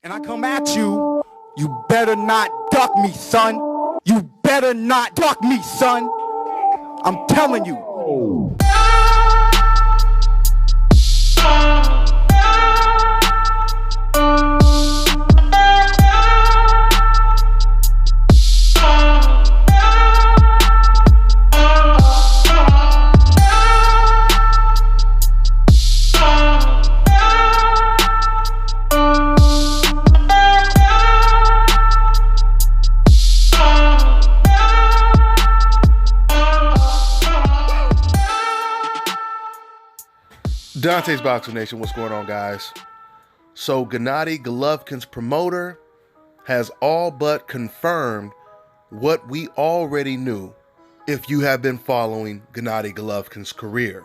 and I come at you, you better not duck me, son. You better not duck me, son. I'm telling you. Dante's Boxing Nation, what's going on, guys? So Gennady Golovkin's promoter has all but confirmed what we already knew if you have been following Gennady Golovkin's career.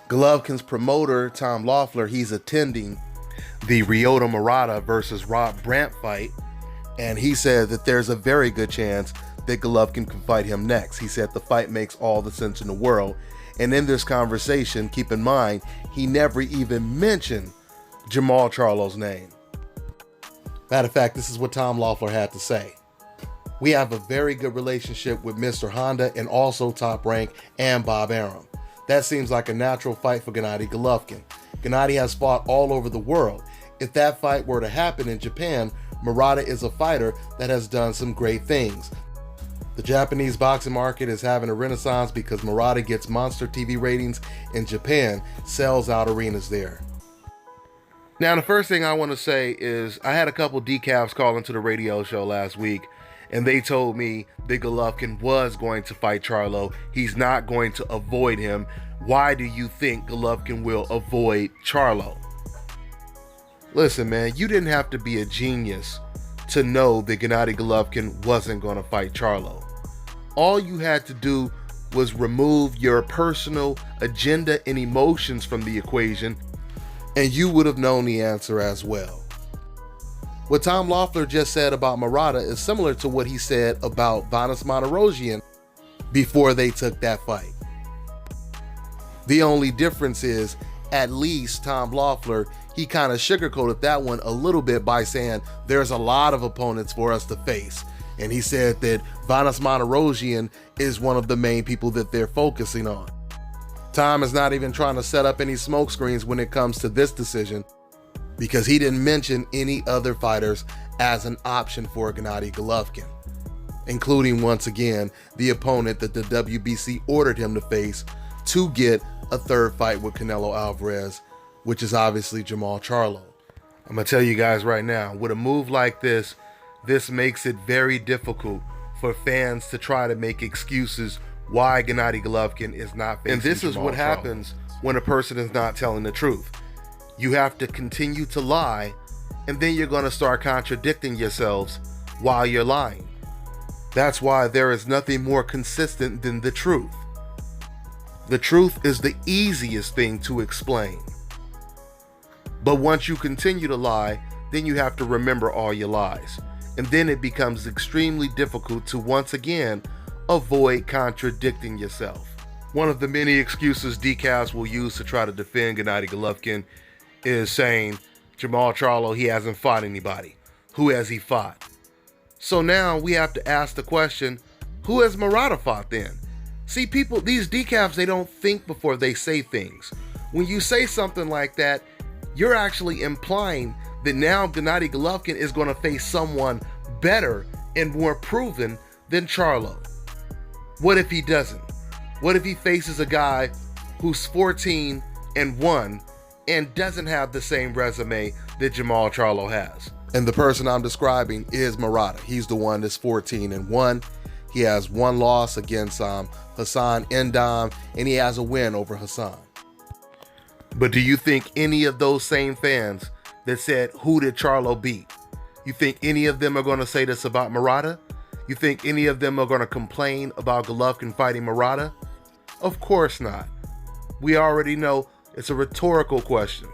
Golovkin's promoter, Tom Loeffler, he's attending the Ryoto Murata versus Rob Brandt fight, and he said that there's a very good chance that Golovkin can fight him next. He said the fight makes all the sense in the world. And in this conversation, keep in mind, he never even mentioned Jermall Charlo's name. Matter of fact, this is what Tom Loeffler had to say. We have a very good relationship with Mr. Honda and also Top Rank and Bob Arum. That seems like a natural fight for Gennady Golovkin. Gennady has fought all over the world. If that fight were to happen in Japan, Murata is a fighter that has done some great things. The Japanese boxing market is having a renaissance because Murata gets monster TV ratings in Japan, sells out arenas there. Now, the first thing I want to say is I had a couple decafs call into the radio show last week, and they told me that Golovkin was going to fight Charlo. He's not going to avoid him. Why do you think Golovkin will avoid Charlo? Listen, man, you didn't have to be a genius to know that Gennady Golovkin wasn't going to fight Charlo. All you had to do was remove your personal agenda and emotions from the equation, and you would have known the answer as well. What Tom Loeffler just said about Murata is similar to what he said about Vanes Martirosyan before they took that fight. The only difference is, at least Tom Loeffler, he kind of sugarcoated that one a little bit by saying there's a lot of opponents for us to face. And he said that Vanes Martirosyan is one of the main people that they're focusing on. Tom is not even trying to set up any smoke screens when it comes to this decision because he didn't mention any other fighters as an option for Gennady Golovkin, including, once again, the opponent that the WBC ordered him to face to get a third fight with Canelo Alvarez, which is obviously Jermall Charlo. I'm going to tell you guys right now, with a move like this makes it very difficult for fans to try to make excuses why Gennady Golovkin is not facing. And this is what happens when a person is not telling the truth. You have to continue to lie, and then you're going to start contradicting yourselves while you're lying. That's why there is nothing more consistent than the truth. The truth is the easiest thing to explain. But once you continue to lie, then you have to remember all your lies. And then it becomes extremely difficult to once again avoid contradicting yourself. One of the many excuses decafs will use to try to defend Gennady Golovkin is saying Jermall Charlo, he hasn't fought anybody. Who has he fought? So now we have to ask the question, who has Murata fought then? See, people, these decafs, they don't think before they say things. When you say something like that, you're actually implying that now Gennady Golovkin is going to face someone better and more proven than Charlo. What if he doesn't? What if he faces a guy who's 14-1 and doesn't have the same resume that Jermall Charlo has? And the person I'm describing is Murata. He's the one that's 14-1. He has one loss against Hassan Endam, and he has a win over Hassan. But do you think any of those same fans that said, who did Charlo beat? You think any of them are going to say this about Murata? You think any of them are going to complain about Golovkin fighting Murata? Of course not. We already know it's a rhetorical question.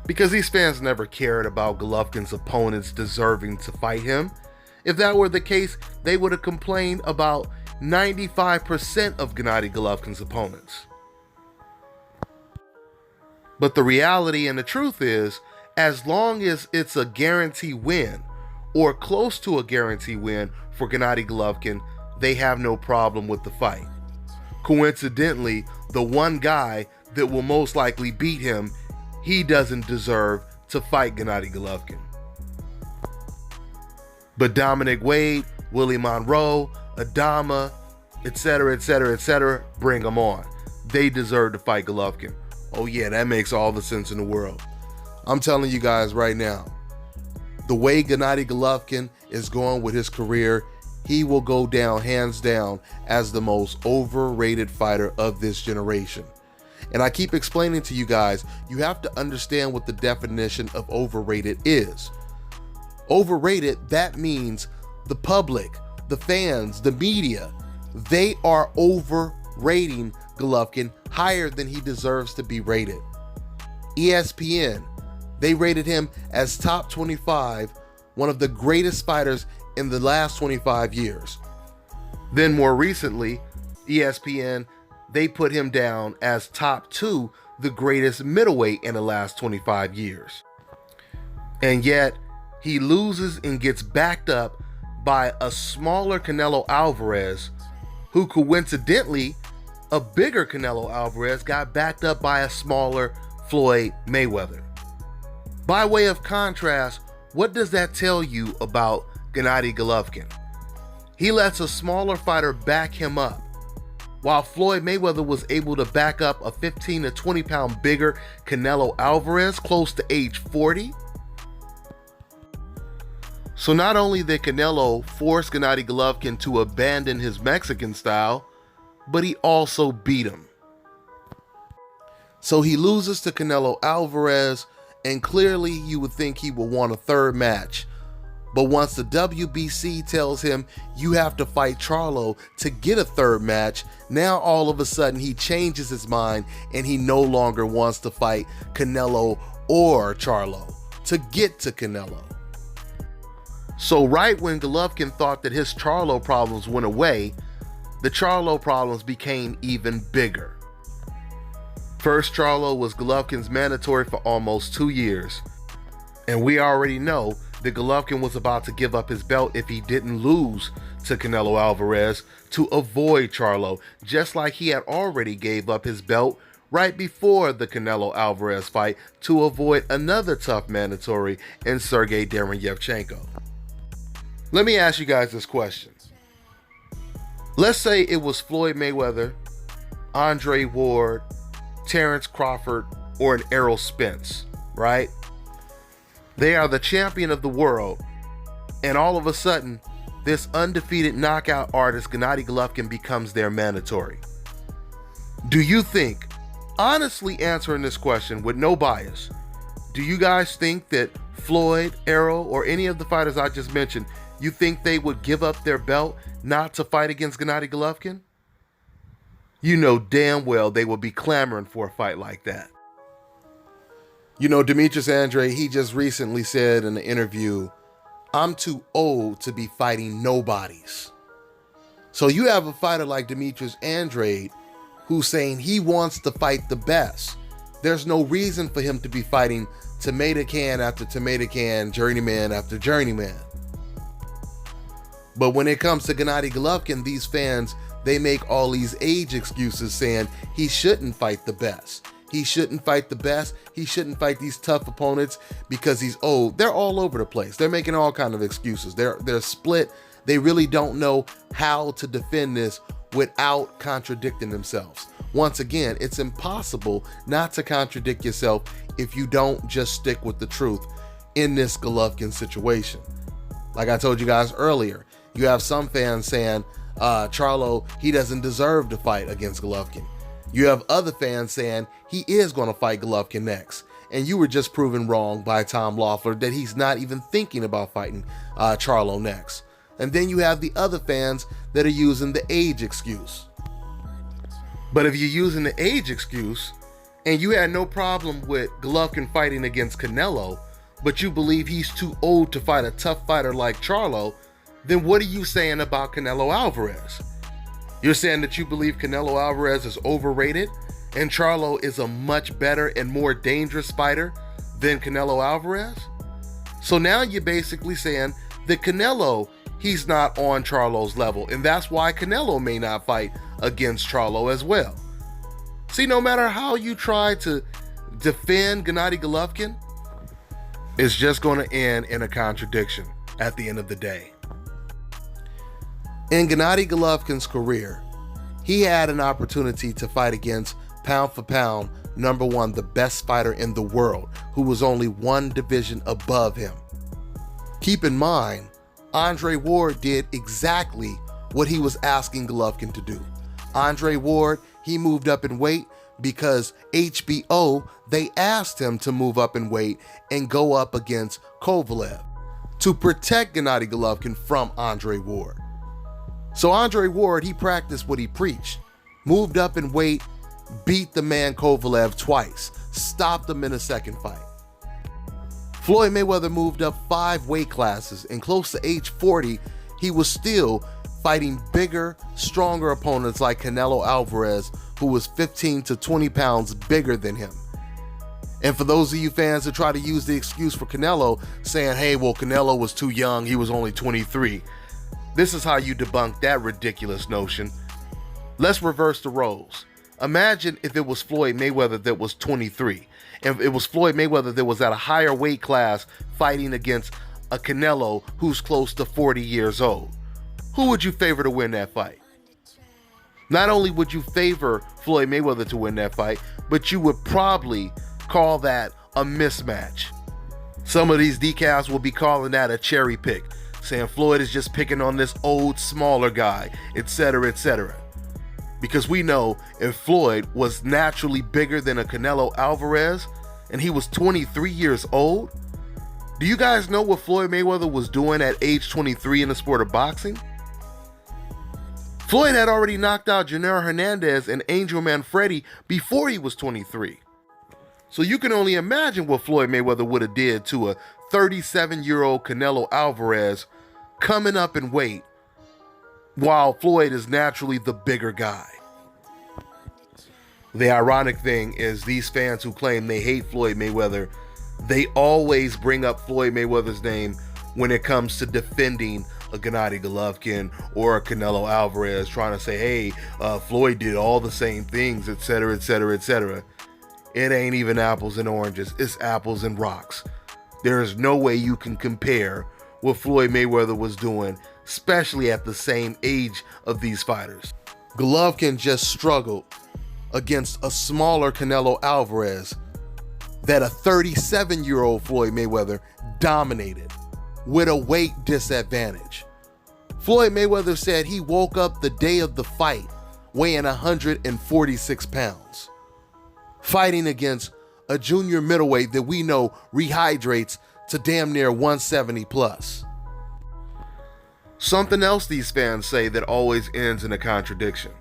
Because these fans never cared about Golovkin's opponents deserving to fight him. If that were the case, they would have complained about 95% of Gennady Golovkin's opponents. But the reality and the truth is, as long as it's a guarantee win or close to a guarantee win for Gennady Golovkin, they have no problem with the fight. Coincidentally, the one guy that will most likely beat him, he doesn't deserve to fight Gennady Golovkin. But Dominic Wade, Willie Monroe, Adama, etc., etc., etc., bring them on. They deserve to fight Golovkin. Oh yeah, that makes all the sense in the world. I'm telling you guys right now, the way Gennady Golovkin is going with his career, he will go down hands down as the most overrated fighter of this generation. And I keep explaining to you guys, you have to understand what the definition of overrated is. Overrated, that means the public, the fans, the media, they are overrating Golovkin higher than he deserves to be rated. ESPN, they rated him as top 25, one of the greatest fighters in the last 25 years. Then more recently, ESPN, they put him down as top 2, the greatest middleweight in the last 25 years. And yet, he loses and gets backed up by a smaller Canelo Alvarez, who coincidentally, a bigger Canelo Alvarez got backed up by a smaller Floyd Mayweather. By way of contrast, what does that tell you about Gennady Golovkin? He lets a smaller fighter back him up, while Floyd Mayweather was able to back up a 15 to 20 pound bigger Canelo Alvarez close to age 40. So not only did Canelo force Gennady Golovkin to abandon his Mexican style, but he also beat him. So he loses to Canelo Alvarez, and clearly you would think he will want a third match. But once the WBC tells him you have to fight Charlo to get a third match, now all of a sudden he changes his mind and he no longer wants to fight Canelo or Charlo to get to Canelo. So right when Golovkin thought that his Charlo problems went away, the Charlo problems became even bigger. First, Charlo was Golovkin's mandatory for almost 2 years. And we already know that Golovkin was about to give up his belt if he didn't lose to Canelo Alvarez to avoid Charlo, just like he had already gave up his belt right before the Canelo Alvarez fight to avoid another tough mandatory in Sergey Derevyanchenko. Let me ask you guys this question. Let's say it was Floyd Mayweather, Andre Ward, Terrence Crawford, or an Errol Spence, right? They are the champion of the world, and all of a sudden, this undefeated knockout artist, Gennady Golovkin, becomes their mandatory. Do you think, honestly answering this question with no bias, do you guys think that Floyd, Errol, or any of the fighters I just mentioned, you think they would give up their belt not to fight against Gennady Golovkin? You know damn well they would be clamoring for a fight like that. You know, Demetrius Andrade, he just recently said in an interview, I'm too old to be fighting nobodies. So you have a fighter like Demetrius Andrade who's saying he wants to fight the best. There's no reason for him to be fighting tomato can after tomato can, journeyman after journeyman. But when it comes to Gennady Golovkin, these fans, they make all these age excuses saying he shouldn't fight the best. He shouldn't fight the best. He shouldn't fight these tough opponents because he's old. They're all over the place. They're making all kinds of excuses. They're split. They really don't know how to defend this without contradicting themselves. Once again, it's impossible not to contradict yourself if you don't just stick with the truth in this Golovkin situation. Like I told you guys earlier, you have some fans saying Charlo, he doesn't deserve to fight against Golovkin. You have other fans saying he is going to fight Golovkin next. And you were just proven wrong by Tom Loeffler that he's not even thinking about fighting Charlo next. And then you have the other fans that are using the age excuse. But if you're using the age excuse and you had no problem with Golovkin fighting against Canelo, but you believe he's too old to fight a tough fighter like Charlo, then what are you saying about Canelo Alvarez? You're saying that you believe Canelo Alvarez is overrated and Charlo is a much better and more dangerous fighter than Canelo Alvarez? So now you're basically saying that Canelo, he's not on Charlo's level, and that's why Canelo may not fight against Charlo as well. See, no matter how you try to defend Gennady Golovkin, it's just going to end in a contradiction at the end of the day. In Gennady Golovkin's career, he had an opportunity to fight against pound for pound number one, the best fighter in the world, who was only one division above him. Keep in mind, Andre Ward did exactly what he was asking Golovkin to do. Andre Ward, he moved up in weight because HBO, they asked him to move up in weight and go up against Kovalev to protect Gennady Golovkin from Andre Ward. So Andre Ward, he practiced what he preached, moved up in weight, beat the man Kovalev twice, stopped him in a second fight. Floyd Mayweather moved up 5 weight classes, and close to age 40, he was still fighting bigger, stronger opponents like Canelo Alvarez, who was 15 to 20 pounds bigger than him. And for those of you fans that try to use the excuse for Canelo, saying, hey, well, Canelo was too young, he was only 23. This is how you debunk that ridiculous notion. Let's reverse the roles. Imagine if it was Floyd Mayweather that was 23, and it was Floyd Mayweather that was at a higher weight class fighting against a Canelo who's close to 40 years old. Who would you favor to win that fight? Not only would you favor Floyd Mayweather to win that fight, but you would probably call that a mismatch. Some of these decals will be calling that a cherry pick, saying Floyd is just picking on this old, smaller guy, etc., etc. Because we know if Floyd was naturally bigger than a Canelo Alvarez and he was 23 years old, do you guys know what Floyd Mayweather was doing at age 23 in the sport of boxing? Floyd had already knocked out Janelle Hernandez and Angel Manfredi before he was 23. So you can only imagine what Floyd Mayweather would have did to a 37-year-old Canelo Alvarez coming up in weight, while Floyd is naturally the bigger guy. The ironic thing is these fans who claim they hate Floyd Mayweather, they always bring up Floyd Mayweather's name when it comes to defending a Gennady Golovkin or a Canelo Alvarez, trying to say, hey, Floyd did all the same things, etc., etc., etc. It ain't even apples and oranges, it's apples and rocks. There is no way you can compare what Floyd Mayweather was doing, especially at the same age of these fighters. Golovkin just struggled against a smaller Canelo Alvarez that a 37-year-old Floyd Mayweather dominated with a weight disadvantage. Floyd Mayweather said he woke up the day of the fight weighing 146 pounds, fighting against a junior middleweight that we know rehydrates to damn near 170 plus. Something else these fans say that always ends in a contradiction.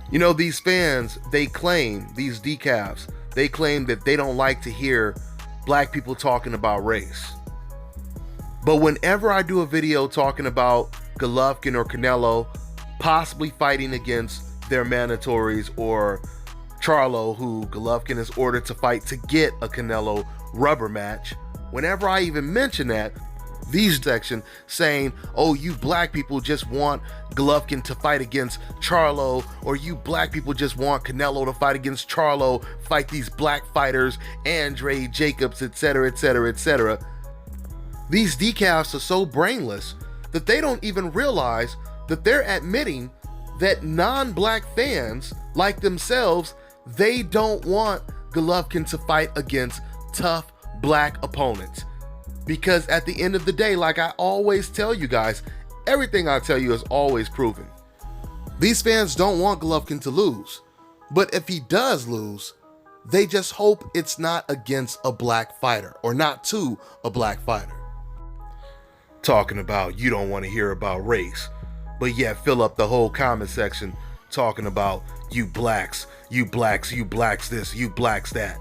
You know, these fans, they claim, these decafs, they claim that they don't like to hear black people talking about race. But whenever I do a video talking about Golovkin or Canelo possibly fighting against their mandatories, or Charlo, who Golovkin is ordered to fight to get a Canelo rubber match, whenever I even mention that, these section saying, oh, you black people just want Golovkin to fight against Charlo, or you black people just want Canelo to fight against Charlo, fight these black fighters, Andre, Jacobs, etc., etc., etc. These decals are so brainless that they don't even realize that they're admitting that non-black fans like themselves, they don't want Golovkin to fight against tough black opponents. Because at the end of the day, like I always tell you guys, everything I tell you is always proven. These fans don't want Golovkin to lose, but if he does lose, they just hope it's not against a black fighter, or not to a black fighter. Talking about you don't want to hear about race, but yet fill up the whole comment section talking about you blacks, you blacks, you blacks this, you blacks that.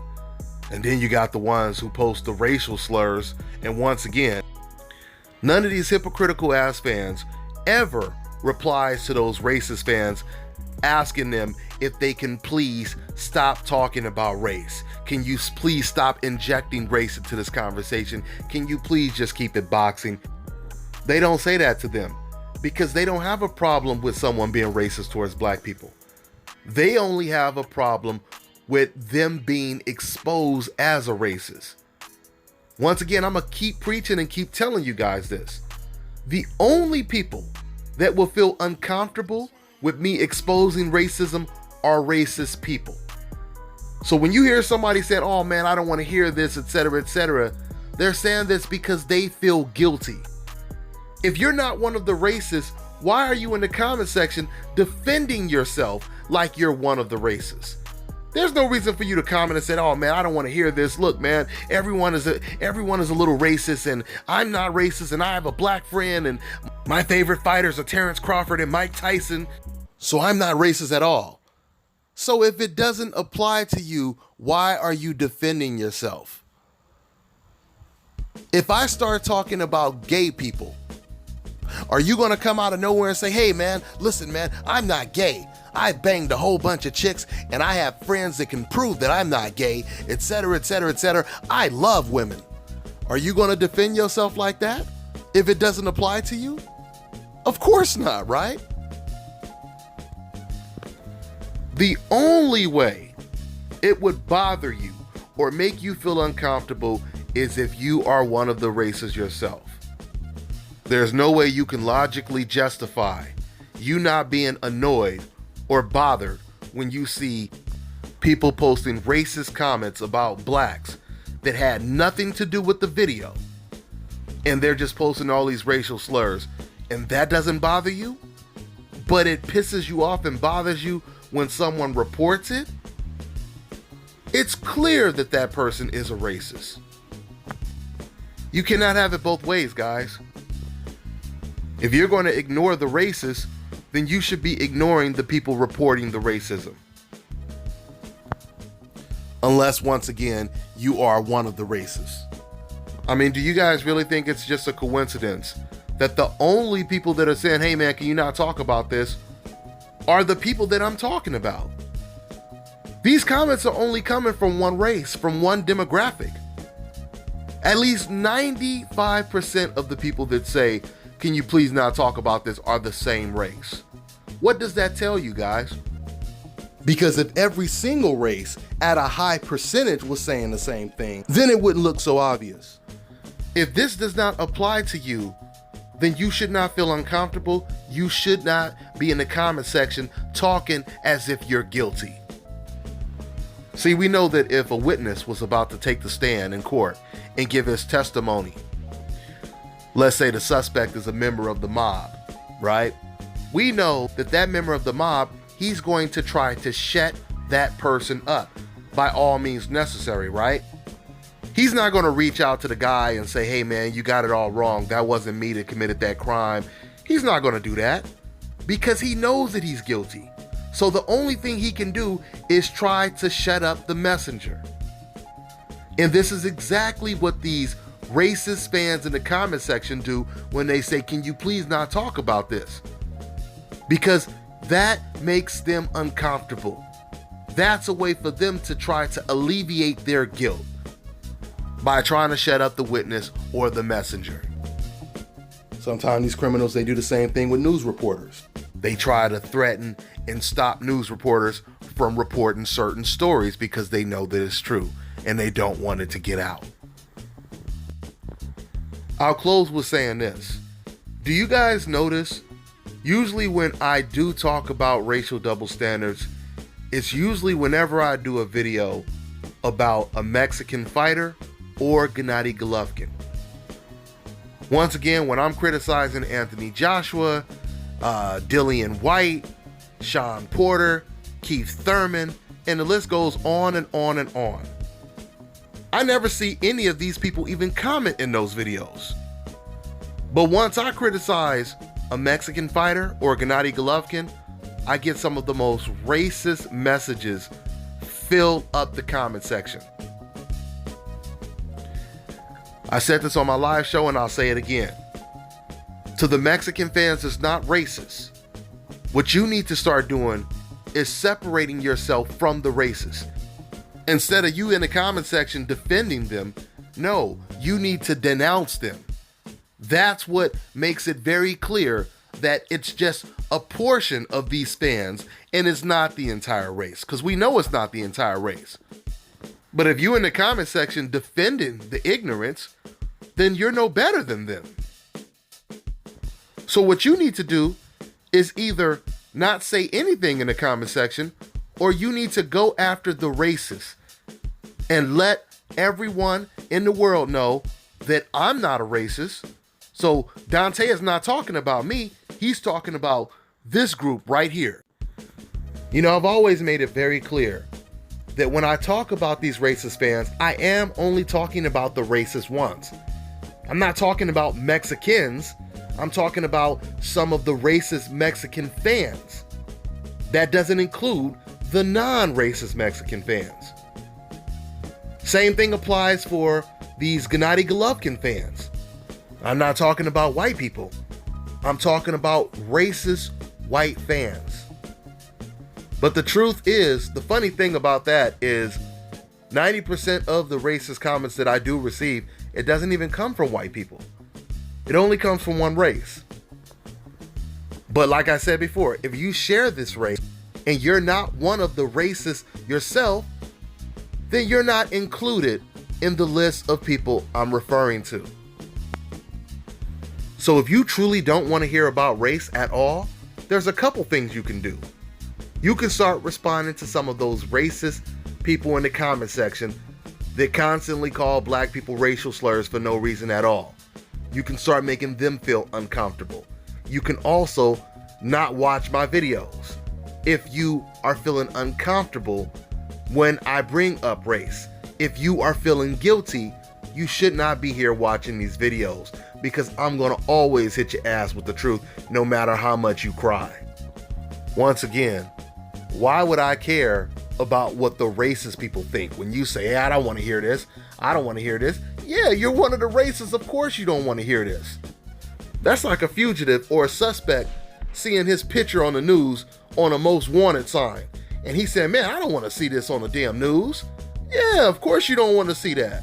And then you got the ones who post the racial slurs, and once again, none of these hypocritical ass fans ever replies to those racist fans asking them if they can please stop talking about race. Can you please stop injecting race into this conversation? Can you please just keep it boxing? They don't say that to them because they don't have a problem with someone being racist towards black people. They only have a problem with them being exposed as a racist. Once again, I'm going to keep preaching and keep telling you guys this. The only people that will feel uncomfortable with me exposing racism are racist people. So when you hear somebody saying, oh man, I don't want to hear this, etc., they're saying this because they feel guilty. If you're not one of the racists, why are you in the comment section defending yourself like you're one of the racists? There's no reason for you to comment and say, oh man, I don't want to hear this. Look, man, everyone is a little racist and I'm not racist and I have a black friend and my favorite fighters are Terrence Crawford and Mike Tyson. So I'm not racist at all. So if it doesn't apply to you, why are you defending yourself? If I start talking about gay people, are you going to come out of nowhere and say, hey man, listen man, I'm not gay. I banged a whole bunch of chicks and I have friends that can prove that I'm not gay, etc. I love women. Are you going to defend yourself like that if it doesn't apply to you? Of course not, right? The only way it would bother you or make you feel uncomfortable is if you are one of the racists yourself. There's no way you can logically justify you not being annoyed or bothered when you see people posting racist comments about blacks that had nothing to do with the video, and they're just posting all these racial slurs, and that doesn't bother you, but it pisses you off and bothers you when someone reports it. It's clear that that person is a racist. You cannot have it both ways, guys. If you're going to ignore the racists, then you should be ignoring the people reporting the racism. Unless, once again, you are one of the racists. I mean, do you guys really think it's just a coincidence that the only people that are saying, hey man, can you not talk about this, are the people that I'm talking about? These comments are only coming from one race, from one demographic. At least 95% of the people that say, can you please not talk about this, are the same race. What does that tell you, guys? Because if every single race at a high percentage was saying the same thing, then it wouldn't look so obvious. If this does not apply to you, then you should not feel uncomfortable. You should not be in the comment section talking as if you're guilty. See, we know that if a witness was about to take the stand in court and give his testimony, let's say the suspect is a member of the mob, right? We know that that member of the mob, he's going to try to shut that person up by all means necessary, right? He's not going to reach out to the guy and say, hey man, you got it all wrong. That wasn't me that committed that crime. He's not going to do that because he knows that he's guilty. So the only thing he can do is try to shut up the messenger. And this is exactly what these racist fans in the comment section do when they say, can you please not talk about this? Because that makes them uncomfortable. That's a way for them to try to alleviate their guilt by trying to shut up the witness or the messenger. Sometimes these criminals, they do the same thing with news reporters. They try to threaten and stop news reporters from reporting certain stories because they know that it's true and they don't want it to get out. I'll close with saying this. Do you guys notice, usually when I do talk about racial double standards, it's usually whenever I do a video about a Mexican fighter or Gennady Golovkin. Once again, when I'm criticizing Anthony Joshua, Dillian White, Sean Porter, Keith Thurman, and the list goes on and on and on, I never see any of these people even comment in those videos. But once I criticize a Mexican fighter or Gennady Golovkin, I get some of the most racist messages fill up the comment section. I said this on my live show and I'll say it again. To the Mexican fans that's not racist, what you need to start doing is separating yourself from the racists. Instead of you in the comment section defending them, no, you need to denounce them. That's what makes it very clear that it's just a portion of these fans and it's not the entire race, because we know it's not the entire race. But if you in the comment section defending the ignorance, then you're no better than them. So what you need to do is either not say anything in the comment section, or you need to go after the racists and let everyone in the world know that I'm not a racist. So Dante is not talking about me. He's talking about this group right here. You know, I've always made it very clear that when I talk about these racist fans, I am only talking about the racist ones. I'm not talking about Mexicans. I'm talking about some of the racist Mexican fans. That doesn't include the non-racist Mexican fans. Same thing applies for these Gennady Golovkin fans. I'm not talking about white people. I'm talking about racist white fans. But the truth is, the funny thing about that is 90% of the racist comments that I do receive, it doesn't even come from white people. It only comes from one race. But like I said before, if you share this race and you're not one of the racists yourself, then you're not included in the list of people I'm referring to. So if you truly don't want to hear about race at all, there's a couple things you can do. You can start responding to some of those racist people in the comment section that constantly call black people racial slurs for no reason at all. You can start making them feel uncomfortable. You can also not watch my videos if you are feeling uncomfortable when I bring up race. If you are feeling guilty, you should not be here watching these videos, because I'm gonna always hit your ass with the truth no matter how much you cry. Once again, why would I care about what the racist people think when you say, hey, I don't want to hear this, I don't want to hear this? Yeah, you're one of the racists, of course you don't want to hear this. That's like a fugitive or a suspect seeing his picture on the news on a most wanted sign, and he said, man, I don't want to see this on the damn news. Yeah, of course you don't want to see that,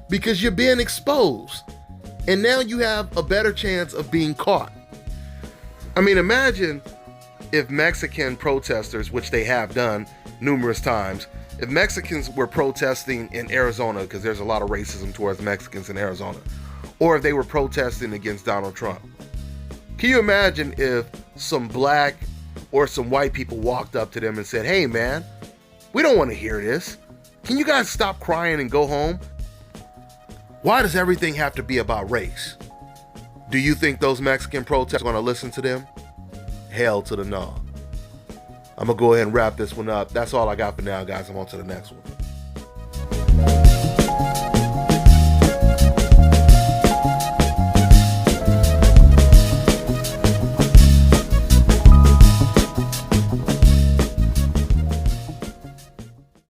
because you're being exposed, and now you have a better chance of being caught. I mean, imagine if Mexican protesters, which they have done numerous times, if Mexicans were protesting in Arizona, because there's a lot of racism towards Mexicans in Arizona, or if they were protesting against Donald Trump. Can you imagine if some black or some white people walked up to them and said, hey man, we don't want to hear this. Can you guys stop crying and go home? Why does everything have to be about race? Do you think those Mexican protesters are going to listen to them? Hell to the no. I'm going to go ahead and wrap this one up. That's all I got for now, guys. I'm on to the next one.